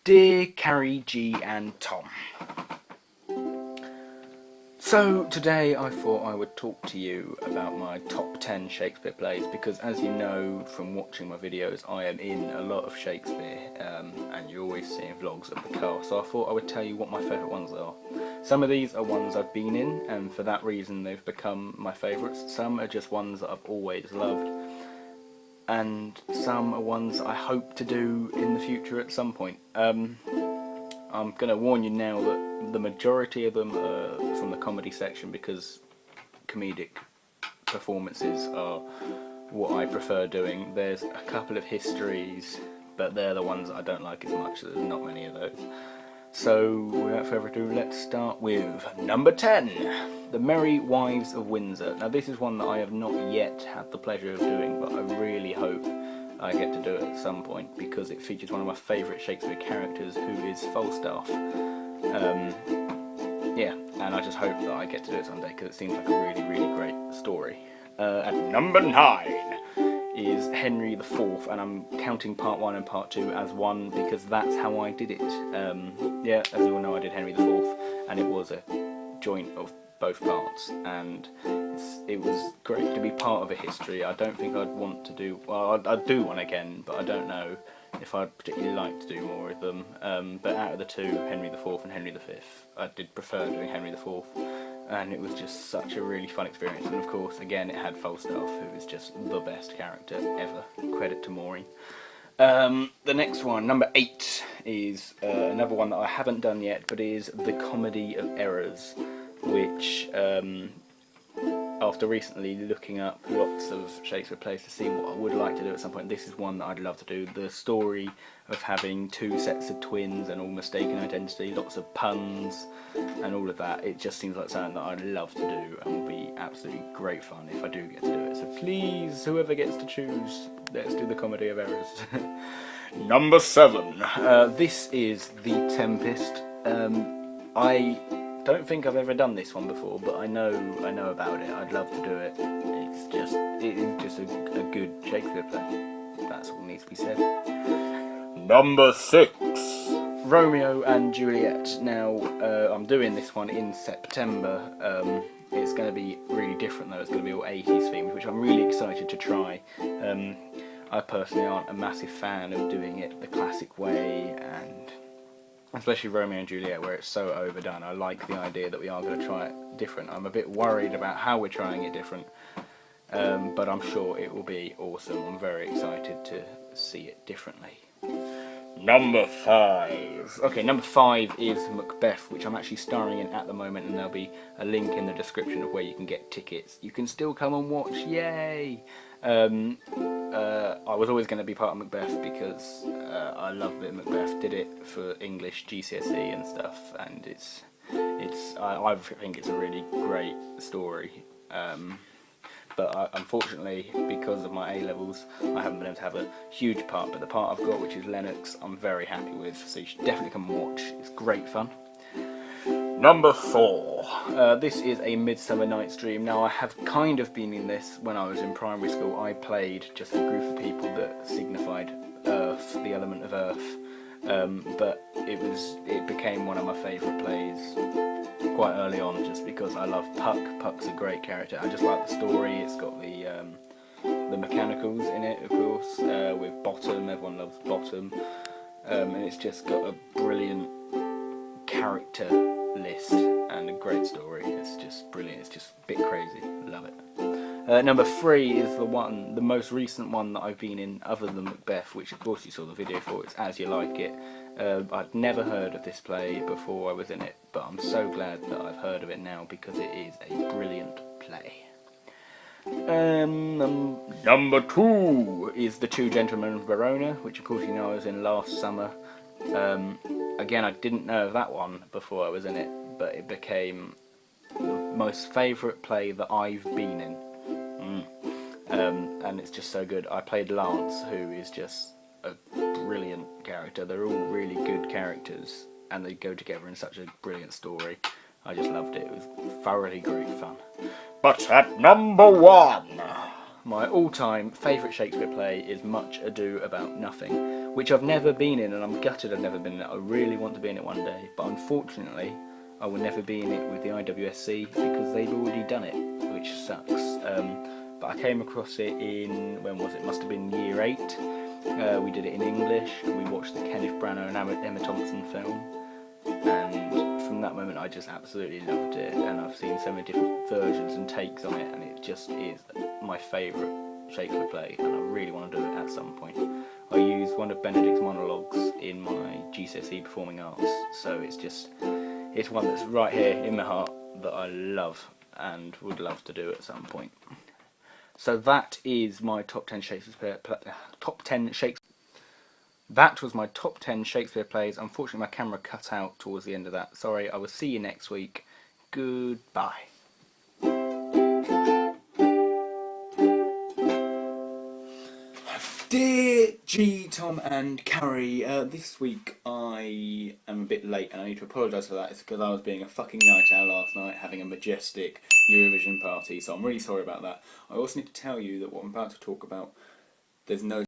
Dear Carrie, G and Tom. So today I thought I would talk to you about my top 10 Shakespeare plays, because as you know from watching my videos, I am in a lot of Shakespeare, and you're always seeing vlogs of the cast, so I thought I would tell you what my favourite ones are. Some of these are ones I've been in, and for that reason they've become my favourites. Some are just ones that I've always loved, and some are ones I hope to do in the future at some point. I'm going to warn you now that the majority of them are from the comedy section, because comedic performances are what I prefer doing. There's a couple of histories, but they're the ones that I don't like as much, so there's not many of those. So without further ado, let's start with number 10, The Merry Wives of Windsor. Now this is one that I have not yet had the pleasure of doing, but I really hope I get to do it at some point, because it features one of my favourite Shakespeare characters, who is Falstaff. Yeah, and I just hope that I get to do it someday, because it seems like a really, really great story. At number 9 is Henry IV, and I'm counting part 1 and part 2 as one, because that's how I did it. Yeah, as you all know, I did Henry IV, and it was a joint of both parts, and it was great to be part of a history. I don't think I'd want to do, well, I'd do one again, but I don't know if I'd particularly like to do more of them. But out of the two, Henry IV and Henry V, I did prefer doing Henry IV, and it was just such a really fun experience. And of course, again, it had Falstaff, who is just the best character ever. Credit to Maureen. The next one, number 8, is another one that I haven't done yet, but is The Comedy of Errors, which, after recently looking up lots of Shakespeare plays to see what I would like to do at some point, this is one that I'd love to do. The story of having two sets of twins and all mistaken identity, lots of puns and all of that, it just seems like something that I'd love to do and will be absolutely great fun if I do get to do it. So please, whoever gets to choose, let's do The Comedy of Errors. Number 7, this is The Tempest. I don't think I've ever done this one before, but I know about it. I'd love to do it. It is just a good Shakespeare play. That's all needs to be said. Number 6, Romeo and Juliet. Now, I'm doing this one in September. It's going to be really different though. It's going to be all 80s themed, which I'm really excited to try. I personally aren't a massive fan of doing it the classic way, and especially Romeo and Juliet, where it's so overdone. I like the idea that we are going to try it different. I'm a bit worried about how we're trying it different, but I'm sure it will be awesome. I'm very excited to see it differently. Number 5. Okay, number 5 is MacBeth, which I'm actually starring in at the moment, and there'll be a link in the description of where you can get tickets. You can still come and watch, yay! I was always going to be part of MacBeth because I love a bit of Macbeth. Did it for English GCSE and stuff, and I think it's a really great story. But unfortunately, because of my A-levels, I haven't been able to have a huge part. But the part I've got, which is Lennox, I'm very happy with. So you should definitely come and watch. It's great fun. Number 4, this is A Midsummer Night's Dream. Now, I have kind of been in this when I was in primary school. I played just a group of people that signified Earth, the element of Earth. But it became one of my favourite plays quite early on, just because I love Puck. Puck's a great character. I just like the story. It's got the mechanicals in it, of course, with Bottom. Everyone loves Bottom. And it's just got a brilliant character list and a great story. It's just brilliant. It's just a bit crazy. Love it. Number 3 is the most recent one that I've been in other than Macbeth, which of course you saw the video for. It's As You Like It. I'd never heard of this play before I was in it, but I'm so glad that I've heard of it now, because it is a brilliant play. Number 2 is The Two Gentlemen of Verona, which of course you know I was in last summer. Again, I didn't know of that one before I was in it, but it became the most favourite play that I've been in. And it's just so good. I played Lance, who is just a brilliant character. They're all really good characters, and they go together in such a brilliant story. I just loved it. It was thoroughly great fun. But at number 1, my all-time favourite Shakespeare play is Much Ado About Nothing, which I've never been in, and I'm gutted I've never been in it. I really want to be in it one day, but unfortunately I will never be in it with the IWSC because they've already done it, which sucks. But I came across it in, when was it? Must have been year 8. We did it in English, and we watched the Kenneth Branagh and Emma Thompson film, and from that moment I just absolutely loved it, and I've seen so many different versions and takes on it, and it just is my favourite Shakespeare play, and I really want to do it at some point. I use one of Benedict's monologues in my GCSE Performing Arts, so it's one that's right here in my heart that I love and would love to do at some point. So that is my top 10 Shakespeare That was my top 10 Shakespeare plays. Unfortunately, my camera cut out towards the end of that. Sorry, I will see you next week. Goodbye. Dear G, Tom and Carrie, this week I am a bit late and I need to apologise for that. It's because I was being a fucking night owl last night, having a majestic Eurovision party, so I'm really sorry about that. I also need to tell you that what I'm about to talk about, there's no